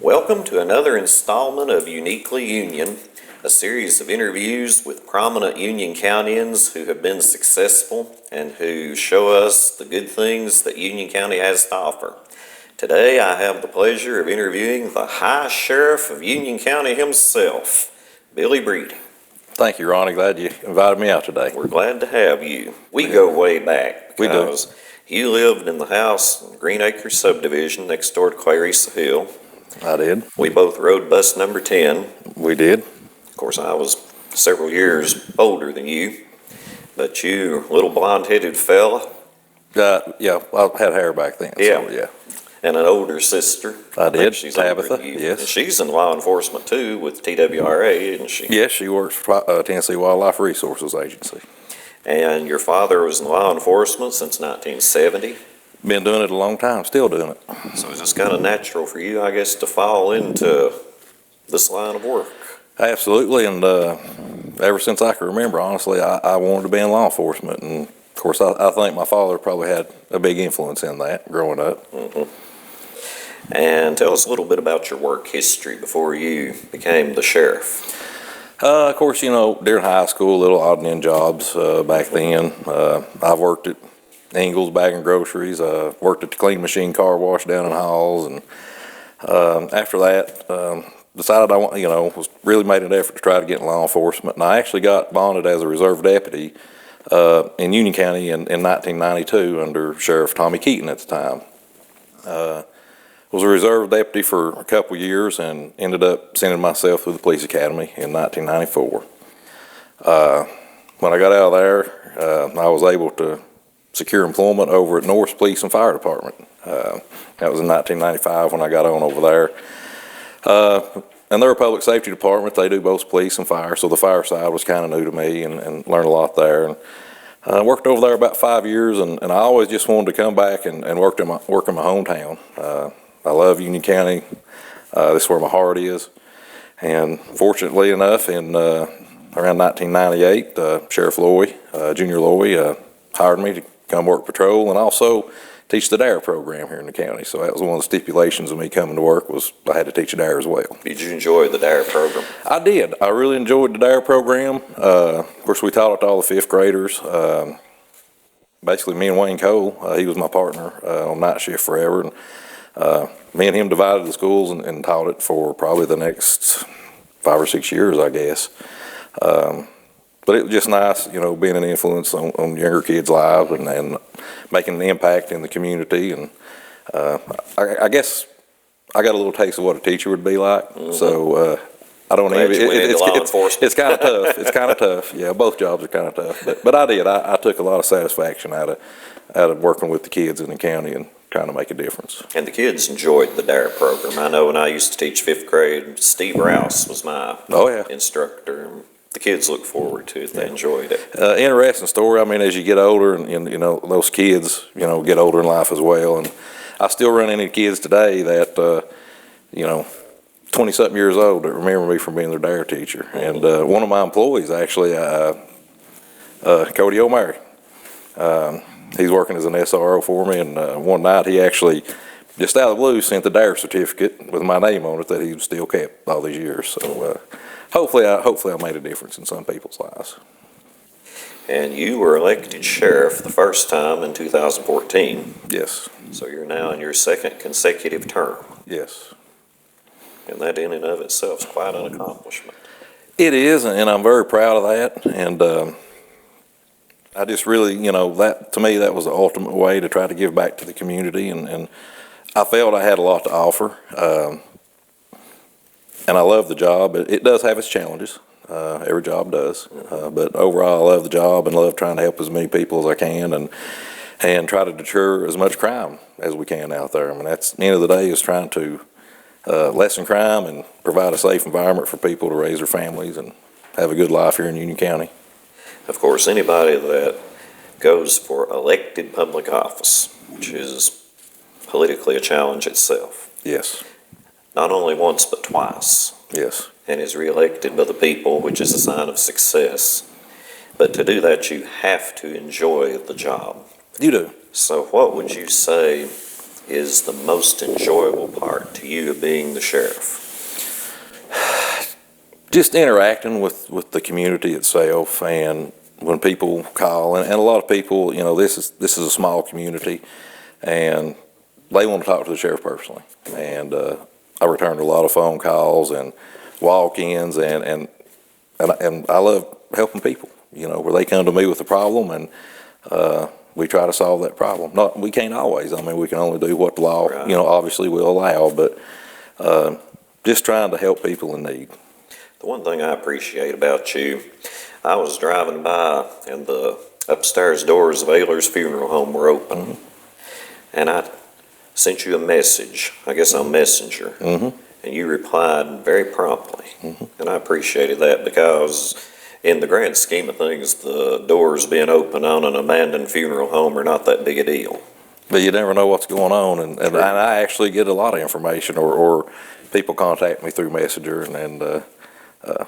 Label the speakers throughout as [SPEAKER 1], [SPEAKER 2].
[SPEAKER 1] Welcome to another installment of Uniquely Union, a series of interviews with prominent Union Countyans who have been successful and who show us the good things that Union County has to offer. Today I have the pleasure of interviewing the High Sheriff of Union County himself, Billy Breedy.
[SPEAKER 2] Thank you, Ronnie. Glad you invited me out today.
[SPEAKER 1] We're glad to have you. We go way back
[SPEAKER 2] We do.
[SPEAKER 1] because you lived in the house in Green Acres subdivision next door to Clarissa Hill.
[SPEAKER 2] I did.
[SPEAKER 1] We both rode bus number 10.
[SPEAKER 2] We did.
[SPEAKER 1] Of course, I was several years older than you, but you, little blonde-headed fella.
[SPEAKER 2] Yeah, I had hair back then.
[SPEAKER 1] Yeah.
[SPEAKER 2] So, yeah.
[SPEAKER 1] And an older sister.
[SPEAKER 2] I did.
[SPEAKER 1] think she's older
[SPEAKER 2] Tabitha,
[SPEAKER 1] than you.
[SPEAKER 2] yes.
[SPEAKER 1] And she's in law enforcement too with TWRA, isn't she?
[SPEAKER 2] Yes, she works for Tennessee Wildlife Resources Agency.
[SPEAKER 1] And your father was in law enforcement since 1970.
[SPEAKER 2] Been doing it a long time, still doing it.
[SPEAKER 1] So it's just kind of natural for you, I guess, to fall into this line of work.
[SPEAKER 2] Absolutely, and ever since I can remember, honestly, I wanted to be in law enforcement. And, of course, I think my father probably had a big influence in that growing up.
[SPEAKER 1] Mm-hmm. And tell us a little bit about your work history before you became the sheriff.
[SPEAKER 2] Of course, during high school, little odd and end jobs back then. I've worked at Ingles bagging groceries, worked at the clean machine car wash down in Halls, and after that, decided was really made an effort to try to get in law enforcement. And I actually got bonded as a reserve deputy in Union County in 1992 under Sheriff Tommy Keaton at the time. Was a reserve deputy for a couple years and ended up sending myself through the police academy in 1994. When I got out of there, I was able to secure employment over at Norris Police and Fire Department. That was in 1995 when I got on over there. And they're a public safety department. They do both police and fire, so the fire side was kind of new to me and learned a lot there. And I worked over there about 5 years, and I always just wanted to come back and work in my hometown. I love Union County. This is where my heart is. And fortunately enough, in around 1998, Sheriff Loy, Junior Loy, hired me to come work patrol and also teach the DARE program here in the county. So that was one of the stipulations of me coming to work was I had to teach a DARE as well.
[SPEAKER 1] Did you enjoy the DARE program?
[SPEAKER 2] I did. I really enjoyed the DARE program. Of course, we taught it to all the fifth graders. Basically, me and Wayne Cole, he was my partner on night shift forever. And, me and him divided the schools and taught it for probably the next 5 or 6 years, I guess. But it was just nice, being an influence on younger kids' lives and making an impact in the community. And I guess I got a little taste of what a teacher would be like. Mm-hmm. So I don't envy it. It's kind of tough. It's kind of tough. Yeah, both jobs are kind of tough. But I did. I took a lot of satisfaction out of working with the kids in the county and trying to make a difference.
[SPEAKER 1] And the kids enjoyed the DARE program. I know when I used to teach fifth grade, Steve Rouse was my instructor. The kids look forward to it. They enjoyed it.
[SPEAKER 2] Interesting story. I mean, as you get older and those kids, get older in life as well. And I still run into kids today that, 20-something years old that remember me from being their DARE teacher. And one of my employees, actually, Cody O'Mary, he's working as an SRO for me, and one night he actually, just out of the blue, sent the DARE certificate with my name on it that he still kept all these years. So hopefully I made a difference in some people's lives.
[SPEAKER 1] And you were elected sheriff the first time in 2014.
[SPEAKER 2] Yes.
[SPEAKER 1] So you're now in your second consecutive term.
[SPEAKER 2] Yes.
[SPEAKER 1] And that in and of itself is quite an accomplishment.
[SPEAKER 2] It is, and I'm very proud of that. And I just really, that to me, that was the ultimate way to try to give back to the community. And I felt I had a lot to offer. And I love the job. It does have its challenges. Every job does. But overall, I love the job and love trying to help as many people as I can and try to deter as much crime as we can out there. I mean, that's the end of the day is trying to lessen crime and provide a safe environment for people to raise their families and have a good life here in Union County.
[SPEAKER 1] Of course, anybody that goes for elected public office, which is politically a challenge itself.
[SPEAKER 2] Yes.
[SPEAKER 1] Not only once, but twice.
[SPEAKER 2] Yes.
[SPEAKER 1] And is reelected by the people, which is a sign of success. But to do that, you have to enjoy the job.
[SPEAKER 2] You do.
[SPEAKER 1] So what would you say is the most enjoyable part to you of being the sheriff?
[SPEAKER 2] Just interacting with the community itself, and when people call, and a lot of people, this is a small community, and they want to talk to the sheriff personally. And I returned a lot of phone calls and walk-ins, and I love helping people, where they come to me with a problem, and we try to solve that problem. We can't always. I mean, we can only do what the law,
[SPEAKER 1] Right.
[SPEAKER 2] Obviously will allow, but just trying to help people in need.
[SPEAKER 1] The one thing I appreciate about you, I was driving by and the upstairs doors of Ayler's Funeral Home were open.
[SPEAKER 2] Mm-hmm.
[SPEAKER 1] And I sent you a message, I guess on Messenger,
[SPEAKER 2] Mm-hmm.
[SPEAKER 1] and you replied very promptly.
[SPEAKER 2] Mm-hmm.
[SPEAKER 1] And I appreciated that because in the grand scheme of things, the doors being open on an abandoned funeral home are not that big a deal.
[SPEAKER 2] But you never know what's going on, and I actually get a lot of information, or people contact me through Messenger, and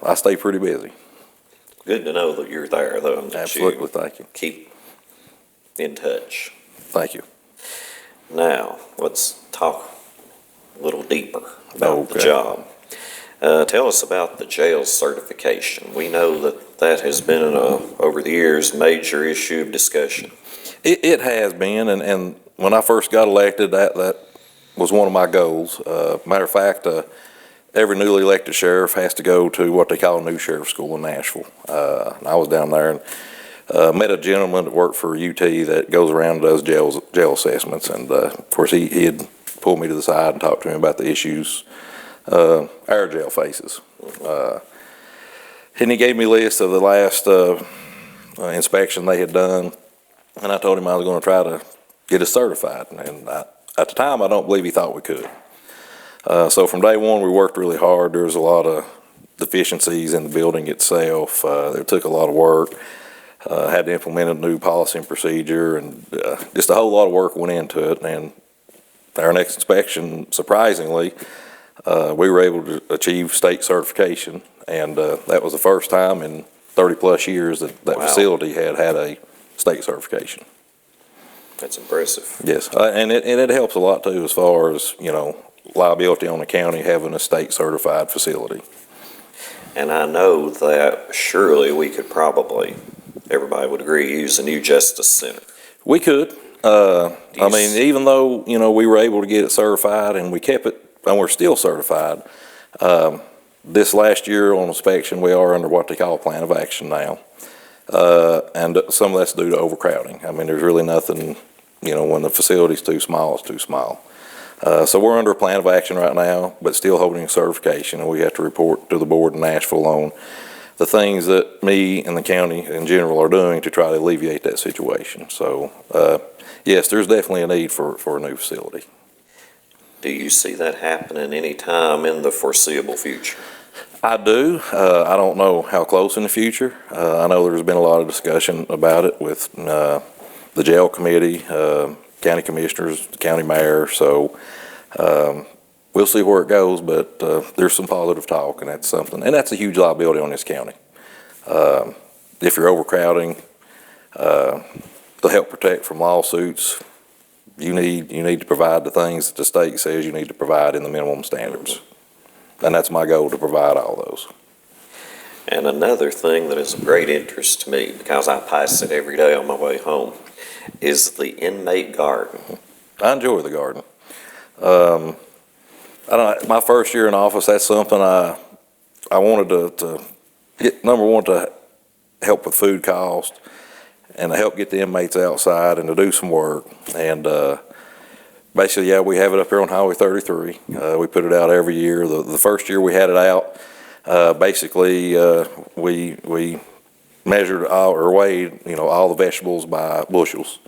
[SPEAKER 2] I stay pretty busy.
[SPEAKER 1] Good to know that you're there, though, and that
[SPEAKER 2] Absolutely,
[SPEAKER 1] you
[SPEAKER 2] thank you.
[SPEAKER 1] keep in touch.
[SPEAKER 2] Thank you.
[SPEAKER 1] Now, let's talk a little deeper about the
[SPEAKER 2] Okay.
[SPEAKER 1] job. Tell us about the jail certification. We know that has been, over the years, major issue of discussion.
[SPEAKER 2] It has been, and when I first got elected, that was one of my goals. Matter of fact, every newly elected sheriff has to go to what they call a new sheriff school in Nashville. And I was down there and met a gentleman that worked for UT that goes around and does jail assessments. And of course, he had pulled me to the side and talked to me about the issues our jail faces. And he gave me a list of the last inspection they had done, and I told him I was going to try to get us certified. And at the time, I don't believe he thought we could. So from day one, we worked really hard. There was a lot of deficiencies in the building itself. It took a lot of work. Had to implement a new policy and procedure, and just a whole lot of work went into it. And our next inspection, surprisingly, we were able to achieve state certification, and that was the first time in 30-plus years that
[SPEAKER 1] Wow.
[SPEAKER 2] facility had a state certification.
[SPEAKER 1] That's impressive.
[SPEAKER 2] Yes, and it helps a lot too, as far as, liability on the county having a state certified facility.
[SPEAKER 1] And I know that surely we could probably, everybody would agree, use a new justice center.
[SPEAKER 2] We could. I mean, even though, we were able to get it certified and we kept it, and we're still certified, this last year on inspection, we are under what they call a plan of action now. And some of that's due to overcrowding. I mean, there's really nothing, when the facility's too small, it's too small. So we're under a plan of action right now, but still holding certification, and we have to report to the board in Nashville on the things that me and the county in general are doing to try to alleviate that situation. So, yes, there's definitely a need for a new facility.
[SPEAKER 1] Do you see that happening any time in the foreseeable future?
[SPEAKER 2] I do. I don't know how close in the future. I know there's been a lot of discussion about it with the jail committee, county commissioners, county mayor, so we'll see where it goes, but there's some positive talk, and that's something, and that's a huge liability on this county. If you're overcrowding, to help protect from lawsuits, you need to provide the things that the state says you need to provide in the minimum standards, and that's my goal, to provide all those.
[SPEAKER 1] And another thing that is of great interest to me, because I pass it every day on my way home, is the inmate garden.
[SPEAKER 2] I enjoy the garden. I don't know, my first year in office, that's something I wanted to get, number one, to help with food cost and to help get the inmates outside and to do some work. And basically, yeah, we have it up here on Highway 33. We put it out every year. The first year we had it out, basically, we measured or weighed, all the vegetables by bushels.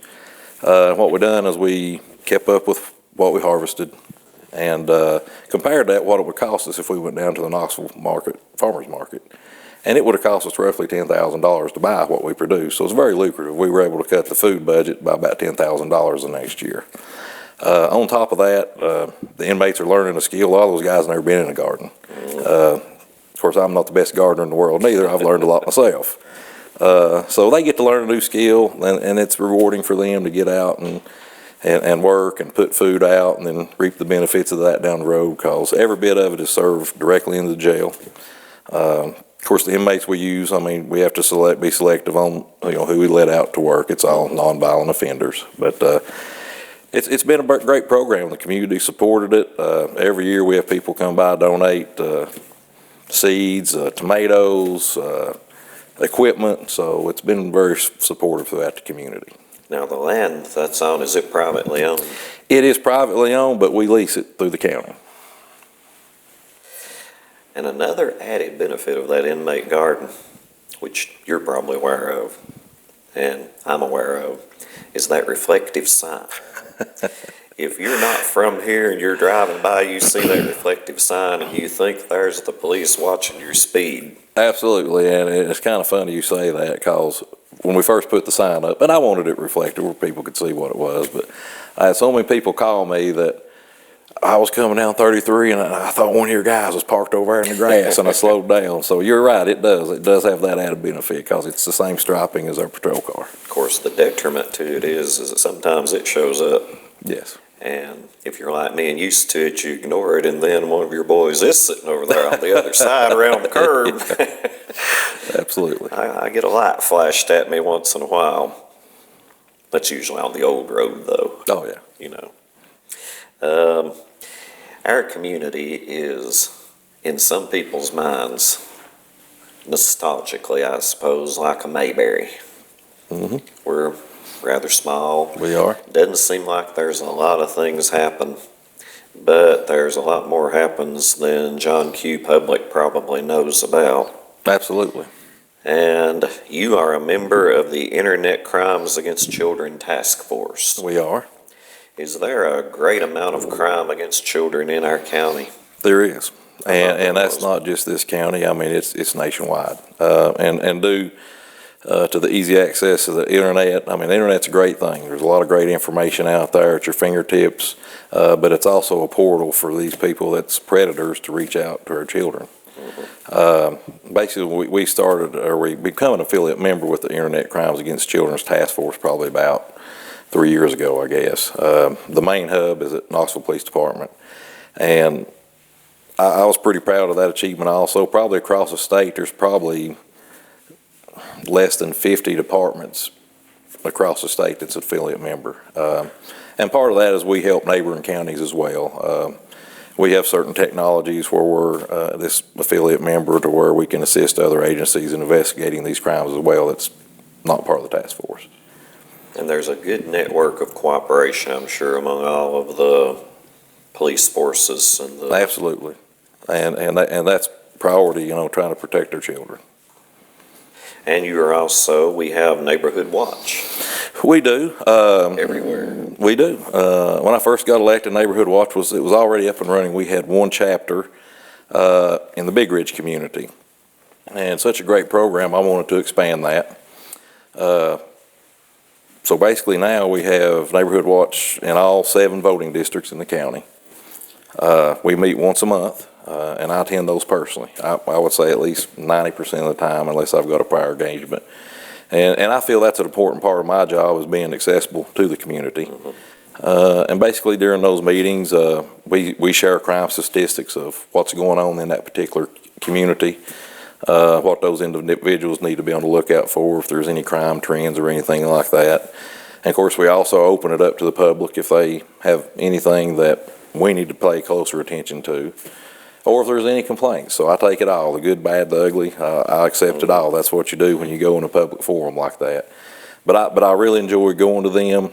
[SPEAKER 2] What we done is we kept up with what we harvested and compared that what it would cost us if we went down to the Knoxville farmers market. And it would have cost us roughly $10,000 to buy what we produced. So it's very lucrative. We were able to cut the food budget by about $10,000 the next year. On top of that, the inmates are learning a skill. A lot of those guys have never been in a garden. Of course, I'm not the best gardener in the world neither. I've learned a lot myself. So they get to learn a new skill, and it's rewarding for them to get out and and work and put food out and then reap the benefits of that down the road, because every bit of it is served directly into the jail. Of course, the inmates we use, I mean, we have to be selective on, who we let out to work. It's all nonviolent offenders. But it's been a great program. The community supported it. Every year we have people come by, donate seeds, tomatoes, equipment. So it's been very supportive throughout the community.
[SPEAKER 1] Now, the land that's on, is it privately owned?
[SPEAKER 2] It is privately owned, but we lease it through the county.
[SPEAKER 1] And another added benefit of that inmate garden, which you're probably aware of, and I'm aware of, is that reflective sign. If you're not from here and you're driving by, you see that reflective sign and you think there's the police watching your speed.
[SPEAKER 2] Absolutely, and it's kind of funny you say that, because when we first put the sign up, and I wanted it reflective where people could see what it was, but I had so many people call me that I was coming down 33 and I thought one of your guys was parked over there in the grass, and I slowed down. So you're right, it does have that added benefit, because it's the same striping as our patrol car.
[SPEAKER 1] Of course, the detriment to it is that sometimes it shows up.
[SPEAKER 2] Yes.
[SPEAKER 1] And if you're like me and used to it, you ignore it, and then one of your boys is sitting over there on the other side around the curb.
[SPEAKER 2] Absolutely.
[SPEAKER 1] I get a light flashed at me once in a while. That's usually on the old road, though.
[SPEAKER 2] Oh, yeah.
[SPEAKER 1] Our community is, in some people's minds, nostalgically, I suppose, like a Mayberry.
[SPEAKER 2] Mm-hmm.
[SPEAKER 1] We're rather small.
[SPEAKER 2] We are.
[SPEAKER 1] Doesn't seem like there's a lot of things happen, but there's a lot more happens than John Q. Public probably knows about.
[SPEAKER 2] Absolutely.
[SPEAKER 1] And you are a member of the Internet Crimes Against Children Task Force.
[SPEAKER 2] We are.
[SPEAKER 1] Is there a great amount of crime against children in our county?
[SPEAKER 2] There is. And that's not just this county. I mean, it's nationwide. And due to the easy access of the internet, I mean, the internet's a great thing. There's a lot of great information out there at your fingertips, but it's also a portal for these people that's predators to reach out to our children. Basically, we become an affiliate member with the Internet Crimes Against Children's Task Force probably about 3 years ago, I guess. The main hub is at Knoxville Police Department, and I was pretty proud of that achievement also. Probably across the state, there's probably less than 50 departments across the state that's an affiliate member. And part of that is we help neighboring counties as well. We have certain technologies where we're this affiliate member to where we can assist other agencies in investigating these crimes as well. That's not part of the task force.
[SPEAKER 1] And there's a good network of cooperation, I'm sure, among all of the police forces and the...
[SPEAKER 2] Absolutely. And that's priority, trying to protect our children.
[SPEAKER 1] And you are also, we have Neighborhood Watch.
[SPEAKER 2] We do.
[SPEAKER 1] Everywhere.
[SPEAKER 2] We do. When I first got elected, Neighborhood Watch was already up and running. We had one chapter in the Big Ridge community. And such a great program, I wanted to expand that. So basically now we have Neighborhood Watch in all 7 voting districts in the county. We meet once a month, and I attend those personally. I would say at least 90% of the time, unless I've got a prior engagement. And I feel that's an important part of my job, is being accessible to the community. And basically during those meetings, we share crime statistics of what's going on in that particular community, what those individuals need to be on the lookout for, if there's any crime trends or anything like that. And of course, we also open it up to the public if they have anything that we need to pay closer attention to, or if there's any complaints. So I take it all, the good, bad, the ugly. I accept it all. That's what you do when you go in a public forum like that. But I really enjoy going to them.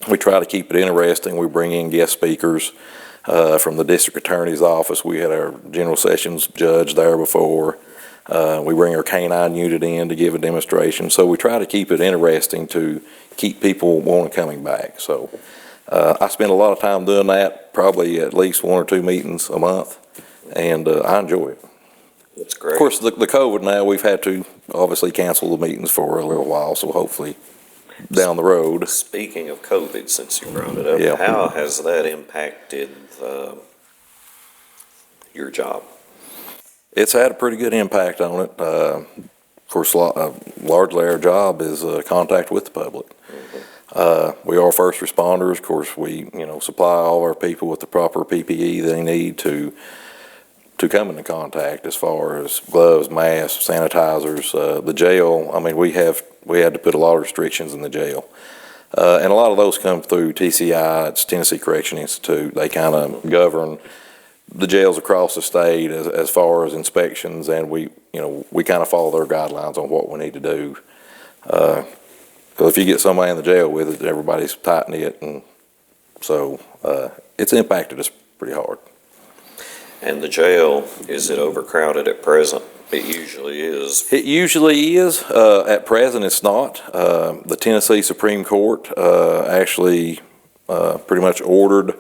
[SPEAKER 2] We try to keep it interesting. We bring in guest speakers from the district attorney's office. We had our general sessions judge there before. We bring our canine unit in to give a demonstration. So we try to keep it interesting to keep people wanting coming back. So I spend a lot of time doing that, probably at least 1 or 2 meetings a month, and I enjoy it.
[SPEAKER 1] That's great.
[SPEAKER 2] Of course, the COVID now, we've had to obviously cancel the meetings for a little while, so hopefully down the road.
[SPEAKER 1] Speaking of COVID, since you brought it up,
[SPEAKER 2] Yeah.
[SPEAKER 1] How has that impacted your job?
[SPEAKER 2] It's had a pretty good impact on it. Of course, largely our job is contact with the public. We are first responders. Of course, we, supply all our people with the proper PPE they need to come into contact, as far as gloves, masks, sanitizers. The jail, I mean, we had to put a lot of restrictions in the jail. And a lot of those come through TCI, it's Tennessee Correction Institute. They kind of govern the jails across the state as far as inspections, and we kind of follow their guidelines on what we need to do. Because if you get somebody in the jail with it, everybody's tight-knit, and so it's impacted us pretty hard.
[SPEAKER 1] And the jail, is it overcrowded at present? It usually is.
[SPEAKER 2] It usually is. At present, it's not. The Tennessee Supreme Court actually pretty much ordered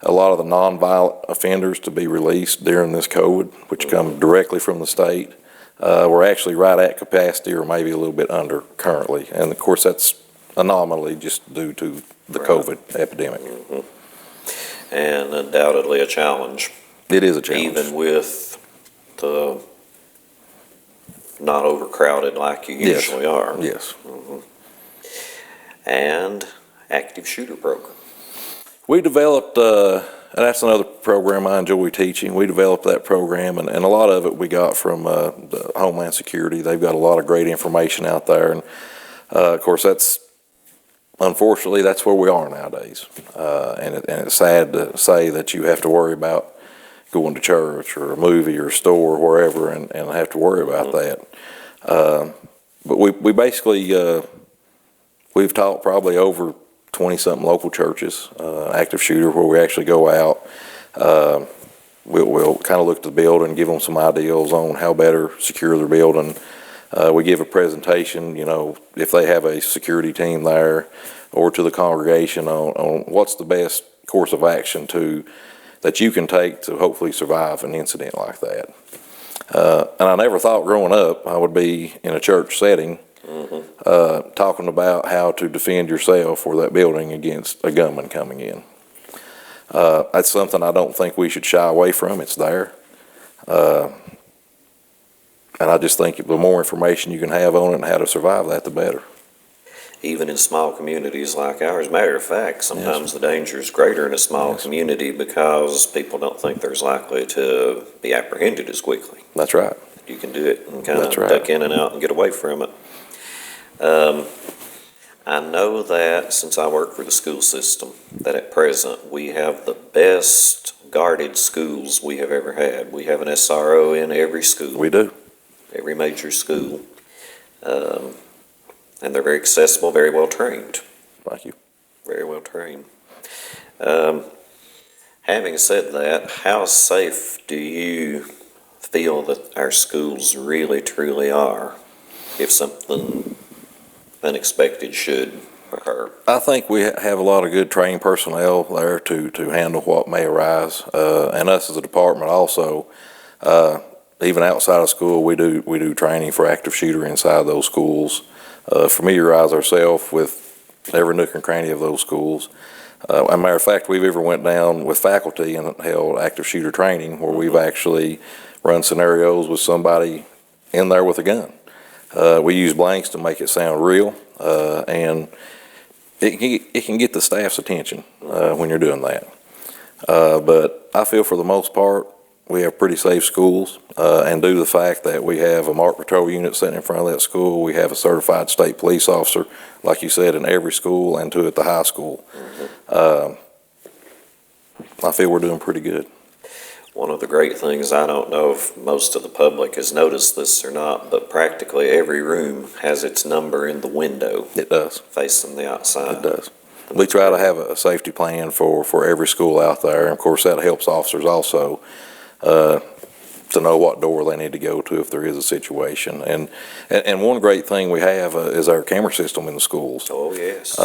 [SPEAKER 2] a lot of the nonviolent offenders to be released during this COVID, which come directly from the state. We're actually right at capacity, or maybe a little bit under currently. And of course, that's anomaly just due to the COVID epidemic.
[SPEAKER 1] And undoubtedly a challenge.
[SPEAKER 2] It is a challenge.
[SPEAKER 1] Even with the not overcrowded like you usually are.
[SPEAKER 2] Yes.
[SPEAKER 1] And active shooter program.
[SPEAKER 2] We developed, and that's another program I enjoy teaching. We developed that program, and a lot of it we got from the Homeland Security. They've got a lot of great information out there, and of course, unfortunately, that's where we are nowadays. And it's sad to say that you have to worry about going to church or a movie or a store or wherever, and have to worry about that. But we basically, we've taught probably over 20-something local churches, active shooter, where we actually go out. We'll kind of look at the building, give them some ideas on how better secure their building. We give a presentation, if they have a security team there, or to the congregation on what's the best course of action that you can take to hopefully survive an incident like that. And I never thought growing up I would be in a church setting talking about how to defend yourself or that building against a gunman coming in. That's something I don't think we should shy away from. It's there. And I just think the more information you can have on it and how to survive that, the better.
[SPEAKER 1] Even in small communities like ours. Matter of fact, sometimes the danger is greater in a small community because people don't think there's likely to be apprehended as quickly.
[SPEAKER 2] That's right.
[SPEAKER 1] You can do it and kind of duck in and out and get away from it. I know that since I work for the school system, that at present we have the best guarded schools we have ever had. We have an SRO in every school.
[SPEAKER 2] We do.
[SPEAKER 1] Every major school. And they're very accessible, very well trained.
[SPEAKER 2] Thank you.
[SPEAKER 1] Very well trained. Having said that, how safe do you feel that our schools really, truly are if something unexpected should occur?
[SPEAKER 2] I think we have a lot of good trained personnel there to handle what may arise. And us as a department also, even outside of school, we do training for active shooter inside those schools. Familiarize ourselves with every nook and cranny of those schools. As a matter of fact, we've ever went down with faculty and held active shooter training where we've actually run scenarios with somebody in there with a gun. We use blanks to make it sound real, and it can get the staff's attention when you're doing that. But I feel for the most part, we have pretty safe schools, and due to the fact that we have a marked patrol unit sitting in front of that school, we have a certified state police officer, like you said, in every school and two at the high school. I feel we're doing pretty good.
[SPEAKER 1] One of the great things, I don't know if most of the public has noticed this or not, but practically every room has its number in the window.
[SPEAKER 2] It does.
[SPEAKER 1] Facing the outside.
[SPEAKER 2] It does. We try to have a safety plan for every school out there, and of course that helps officers also to know what door they need to go to if there is a situation. And one great thing we have is our camera system in the schools.
[SPEAKER 1] Oh, yes.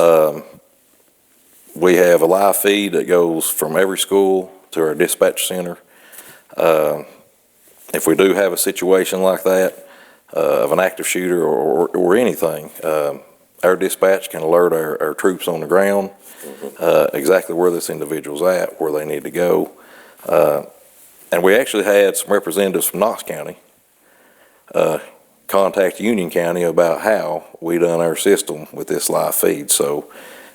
[SPEAKER 2] We have a live feed that goes from every school to our dispatch center. If we do have a situation like that, of an active shooter or anything, our dispatch can alert our troops on the ground exactly where this individual's at, where they need to go. And we actually had some representatives from Knox County contact Union County about how we done our system with this live feed. So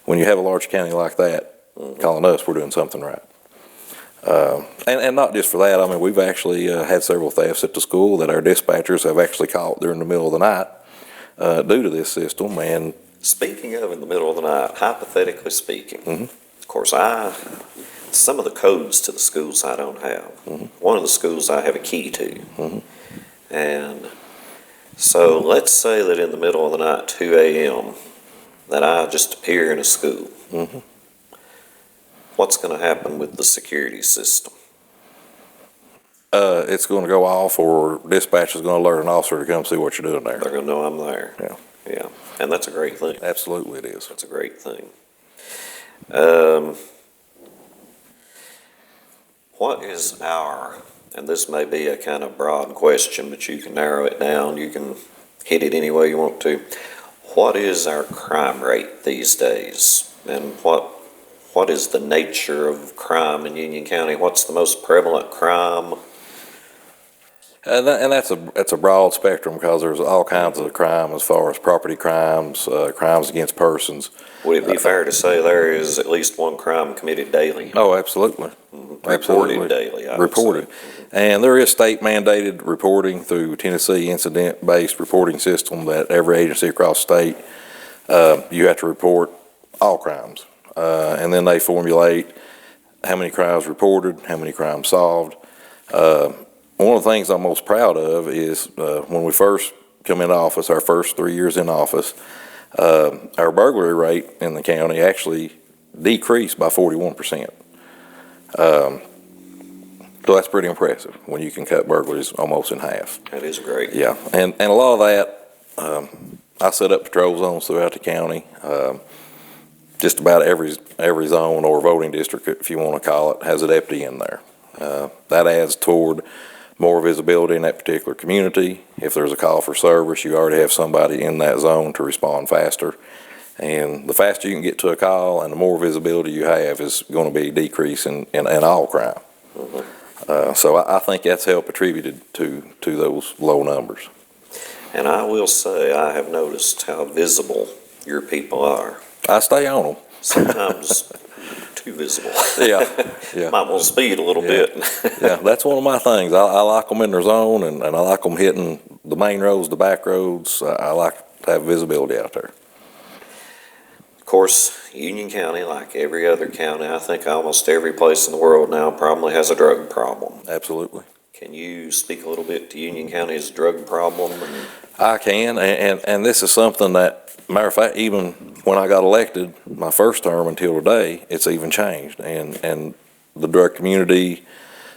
[SPEAKER 2] when you have a large county like that, calling us, we're doing something right. And not just for that, I mean, we've actually had several thefts at the school that our dispatchers have actually caught during the middle of the night due to this system. And
[SPEAKER 1] Speaking of in the middle of the night, hypothetically speaking, of course, some of the codes to the schools I don't have. One of the schools I have a key to. And so let's say that in the middle of the night, 2 a.m., that I just appear in a school. What's going to happen with the security system?
[SPEAKER 2] it's going to go off, or dispatch is going to alert an officer to come see what you're doing there.
[SPEAKER 1] They're going to know I'm there.
[SPEAKER 2] Yeah.
[SPEAKER 1] Yeah, and that's a great thing.
[SPEAKER 2] Absolutely it is.
[SPEAKER 1] That's a great thing. What is our, and this may be a kind of broad question, but you can narrow it down, you can hit it any way you want to. What is our crime rate these days? And what is the nature of crime in Union County? What's the most prevalent crime?
[SPEAKER 2] And that's a broad spectrum, because there's all kinds of crime as far as property crimes, crimes against persons.
[SPEAKER 1] Would it be fair to say there is at least one crime committed daily?
[SPEAKER 2] Oh, absolutely. Absolutely.
[SPEAKER 1] Reported daily, I would
[SPEAKER 2] Reported.
[SPEAKER 1] say.
[SPEAKER 2] And there is state mandated reporting through Tennessee incident-based reporting system that every agency across state, you have to report all crimes. And then they formulate how many crimes reported, how many crimes solved. One of the things I'm most proud of is when we first come into office, our first 3 years in office, our burglary rate in the county actually decreased by 41%. So that's pretty impressive when you can cut burglaries almost in half.
[SPEAKER 1] That is great.
[SPEAKER 2] Yeah, and a lot of that, I set up patrol zones throughout the county. Just about every zone or voting district, if you want to call it, has a deputy in there. That adds toward more visibility in that particular community. If there's a call for service, you already have somebody in that zone to respond faster. And the faster you can get to a call and the more visibility you have is going to be a decrease in all crime. So I think that's helped attributed to those low numbers.
[SPEAKER 1] And I will say, I have noticed how visible your people are.
[SPEAKER 2] I stay on them.
[SPEAKER 1] Sometimes too visible.
[SPEAKER 2] Yeah.
[SPEAKER 1] Might want to speed a little bit.
[SPEAKER 2] Yeah, that's one of my things. I like them in their zone, and I like them hitting the main roads, the back roads. I like to have visibility out there.
[SPEAKER 1] Of course, Union County, like every other county, I think almost every place in the world now probably has a drug problem.
[SPEAKER 2] Absolutely.
[SPEAKER 1] Can you speak a little bit to Union County's drug problem?
[SPEAKER 2] I can, and this is something that, matter of fact, even when I got elected, my first term until today, it's even changed. And the drug community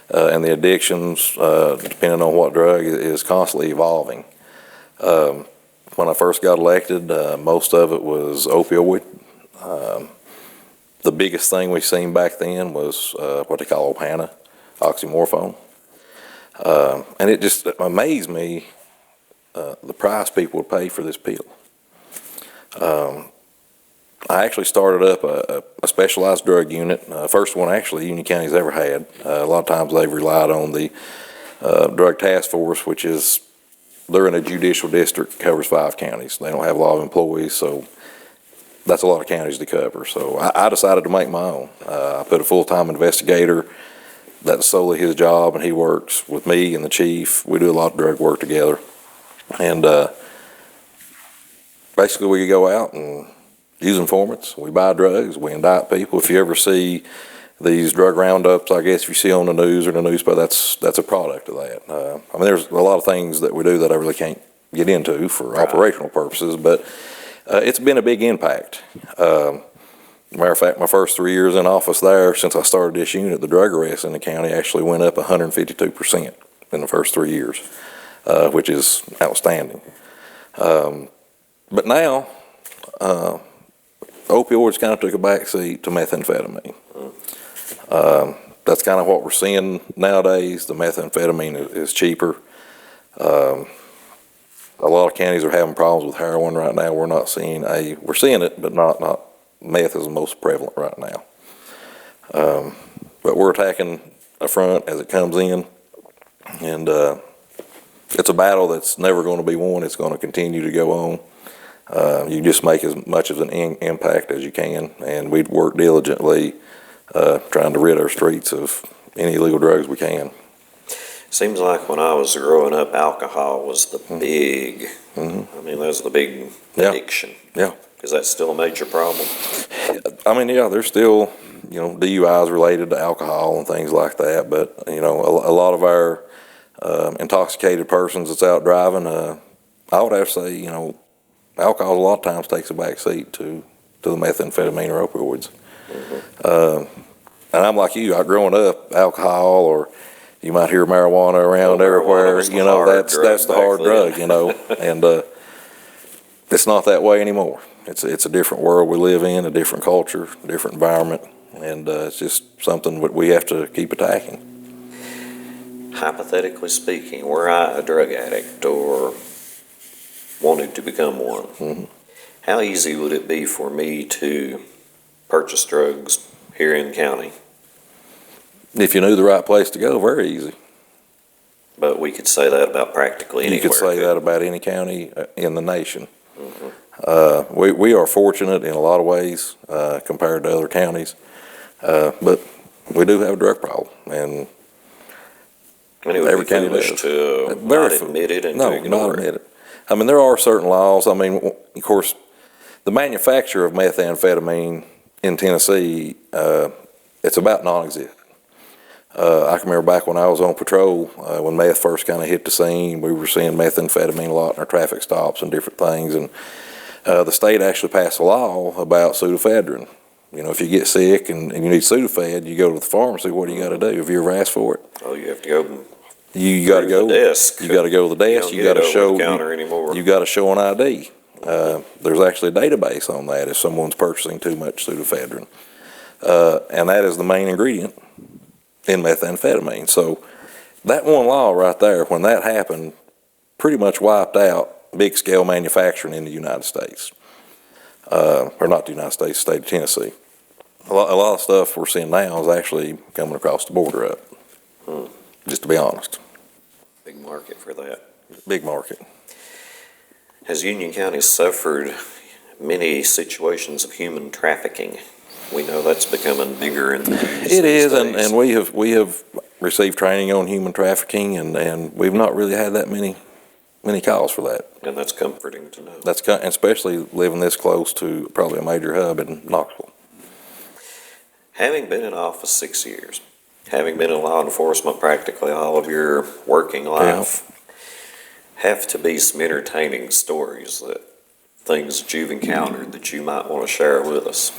[SPEAKER 2] and the addictions, depending on what drug, is constantly evolving. When I first got elected, most of it was opioid. The biggest thing we seen back then was what they call Opana, oxymorphone. And it just amazed me the price people would pay for this pill. I actually started up a specialized drug unit, first one actually Union County's ever had. A lot of times they've relied on the drug task force, which is, they're in a judicial district that covers 5 counties. They don't have a lot of employees, so that's a lot of counties to cover. So I decided to make my own. I put a full-time investigator. That's solely his job, and he works with me and the chief. We do a lot of drug work together. And basically we go out and use informants. We buy drugs. We indict people. If you ever see these drug roundups, I guess if you see on the news or the newspaper, that's a product of that. I mean, there's a lot of things that we do that I really can't get into for operational purposes, but it's been a big impact. Matter of fact, my first 3 years in office there, since I started this unit, the drug arrests in the county actually went up 152% in the first 3 years, which is outstanding. But now, opioids kind of took a backseat to methamphetamine. That's kind of what we're seeing nowadays. The methamphetamine is cheaper. A lot of counties are having problems with heroin right now. We're seeing it, but not meth is the most prevalent right now. But we're attacking a front as it comes in, and it's a battle that's never going to be won. It's going to continue to go on. You just make as much of an impact as you can, and we work diligently trying to rid our streets of any illegal drugs we can.
[SPEAKER 1] Seems like when I was growing up, alcohol was the big, I mean, that was the big addiction.
[SPEAKER 2] Yeah.
[SPEAKER 1] Is that still a major problem?
[SPEAKER 2] I mean, yeah, there's still, DUIs related to alcohol and things like that, but, a lot of our intoxicated persons that's out driving, I would have to say, alcohol a lot of times takes a back seat to the methamphetamine or opioids. And I'm like you, growing up, alcohol, or you might hear marijuana around everywhere, that's the hard drug, and it's not that way anymore. It's a different world we live in, a different culture, a different environment, and it's just something that we have to keep attacking.
[SPEAKER 1] Hypothetically speaking, were I a drug addict or wanted to become one, how easy would it be for me to purchase drugs here in the county?
[SPEAKER 2] If you knew the right place to go, very easy.
[SPEAKER 1] But we could say that about practically anywhere.
[SPEAKER 2] You could say that about any county in the nation. We are fortunate in a lot of ways compared to other counties, but we do have a drug problem, and
[SPEAKER 1] it would
[SPEAKER 2] every
[SPEAKER 1] be
[SPEAKER 2] county
[SPEAKER 1] foolish
[SPEAKER 2] does.
[SPEAKER 1] to not admit it and to ignore
[SPEAKER 2] not admit it. I mean, there are certain laws. I mean, of course, the manufacture of methamphetamine in Tennessee, it's about non-existent. I can remember back when I was on patrol, when meth first kind of hit the scene, we were seeing methamphetamine a lot in our traffic stops and different things, and the state actually passed a law about pseudoephedrine. If you get sick and you need Sudafed, you go to the pharmacy. What do you got to do? Have you ever asked for it?
[SPEAKER 1] Oh, you have to go.
[SPEAKER 2] You got to go.
[SPEAKER 1] The desk.
[SPEAKER 2] You got to go to the desk. You got to show. You got to show an ID. There's actually a database on that if someone's purchasing too much pseudoephedrine, and that is the main ingredient in methamphetamine. So that one law right there, when that happened, pretty much wiped out big scale manufacturing in the United States. Or not the United States, the state of Tennessee. A lot of stuff we're seeing now is actually coming across the border up, just to be honest.
[SPEAKER 1] Big market for that.
[SPEAKER 2] Big market.
[SPEAKER 1] Has Union County suffered many situations of human trafficking? We know that's becoming bigger in
[SPEAKER 2] It is, and we have received training on human trafficking, and we've not really had that many calls for that.
[SPEAKER 1] And that's comforting to know.
[SPEAKER 2] Especially living this close to probably a major hub in Knoxville.
[SPEAKER 1] Having been in office 6 years, having been in law enforcement practically all of your working life, have to be some entertaining stories, things that you've encountered that you might want to share with us.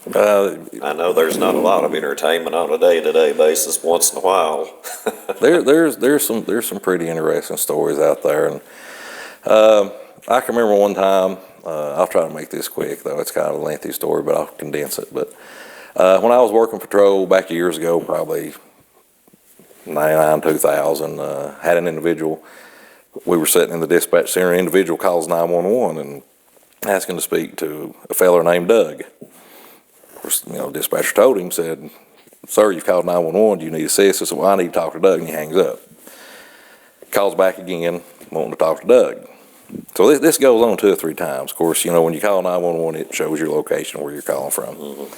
[SPEAKER 1] I know there's not a lot of entertainment on a day-to-day basis. Once in a while,
[SPEAKER 2] there's some pretty interesting stories out there, and I can remember one time. I'll try to make this quick, though it's kind of a lengthy story, but I'll condense it. But when I was working patrol back years ago, probably 99, 2000, had an individual. We were sitting in the dispatch center. An individual calls 911 and asking to speak to a fella named Doug. Dispatcher told him, said, "Sir, you've called 911. Do you need assistance?" I said, "Well, I need to talk to Doug," and he hangs up. Calls back again, wanting to talk to Doug. So this goes on 2 or 3 times. Of course, when you call 911, it shows your location where you're calling from.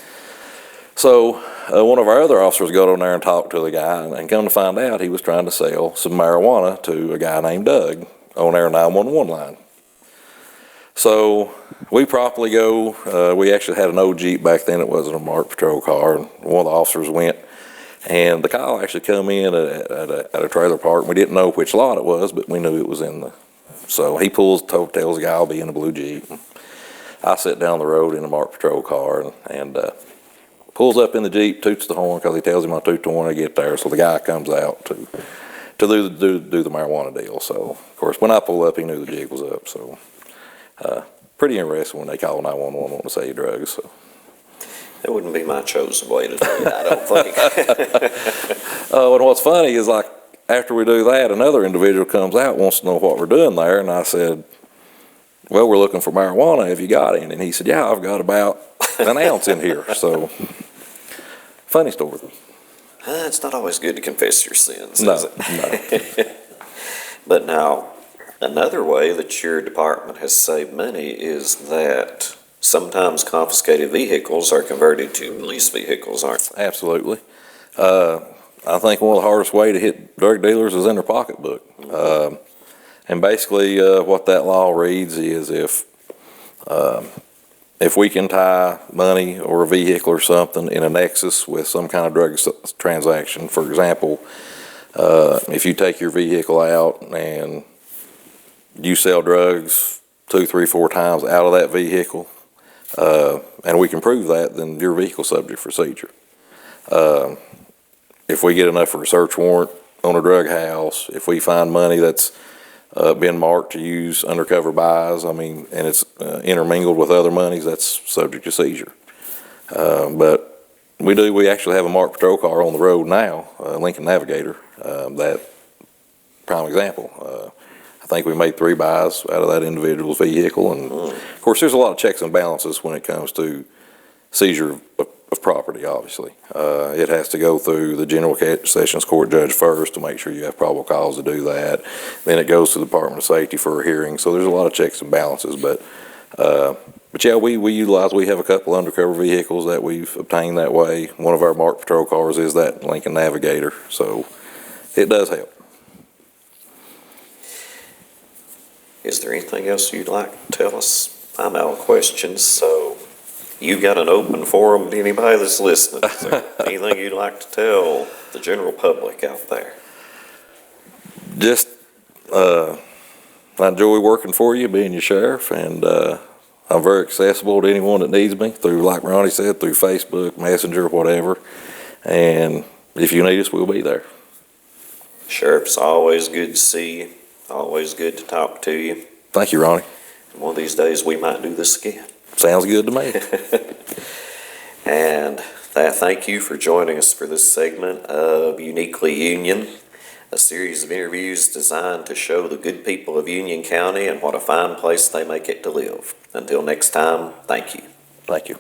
[SPEAKER 2] So one of our other officers got on there and talked to the guy, and come to find out he was trying to sell some marijuana to a guy named Doug on our 911 line. So we promptly go, we actually had an old Jeep back then, it wasn't a marked patrol car, and one of the officers went, and the call actually come in at a trailer park. We didn't know which lot it was, but we knew it was so he tells the guy, "I'll be in a blue Jeep." I sit down the road in a marked patrol car, and pulls up in the Jeep, toots the horn, because he tells him I'll toot the horn when I get there. So the guy comes out to do the marijuana deal. So, of course, when I pull up, he knew the jig was up, so... pretty interesting when they call 911 wanting to sell you drugs. So.
[SPEAKER 1] That wouldn't be my chosen way to do it, I don't think.
[SPEAKER 2] And what's funny is, like, after we do that, another individual comes out, wants to know what we're doing there, and I said, "Well, we're looking for marijuana. Have you got any?" And he said, "Yeah, I've got about an ounce in here." So, funny story.
[SPEAKER 1] It's not always good to confess your sins,
[SPEAKER 2] No,
[SPEAKER 1] is it?
[SPEAKER 2] No.
[SPEAKER 1] But now, Another way that your department has saved money is that sometimes confiscated vehicles are converted to police vehicles, aren't they?
[SPEAKER 2] Absolutely. I think one of the hardest way to hit drug dealers is in their pocketbook. And basically, what that law reads is if we can tie money or a vehicle or something in a nexus with some kind of drug transaction, for example, if you take your vehicle out and you sell drugs 2, 3, 4 times out of that vehicle, and we can prove that, then your vehicle's subject for seizure. If we get enough for a search warrant on a drug house, if we find money that's been marked to use undercover buys, I mean, and it's intermingled with other monies, that's subject to seizure. But we actually have a marked patrol car on the road now, Lincoln Navigator, that prime example. I think we made 3 buys out of that individual's vehicle, and of course there's a lot of checks and balances when it comes to seizure of property, obviously. It has to go through the General Sessions Court judge first to make sure you have probable cause to do that. Then it goes to the Department of Safety for a hearing, so there's a lot of checks and balances, but yeah, we have a couple undercover vehicles that we've obtained that way. One of our marked patrol cars is that Lincoln Navigator, so it does help.
[SPEAKER 1] Is there anything else you'd like to tell us? I'm out of questions, so you got an open forum to anybody that's listening. Is there anything you'd like to tell the general public out there?
[SPEAKER 2] Just, I enjoy working for you, being your sheriff, and I'm very accessible to anyone that needs me through, like Ronnie said, through Facebook, Messenger, whatever. And if you need us, we'll be there.
[SPEAKER 1] Sheriff, it's always good to see you. Always good to talk to you.
[SPEAKER 2] Thank you, Ronnie.
[SPEAKER 1] One of these days we might do this again.
[SPEAKER 2] Sounds good to me.
[SPEAKER 1] And thank you for joining us for this segment of Uniquely Union, a series of interviews designed to show the good people of Union County and what a fine place they make it to live. Until next time, thank you.
[SPEAKER 2] Thank you.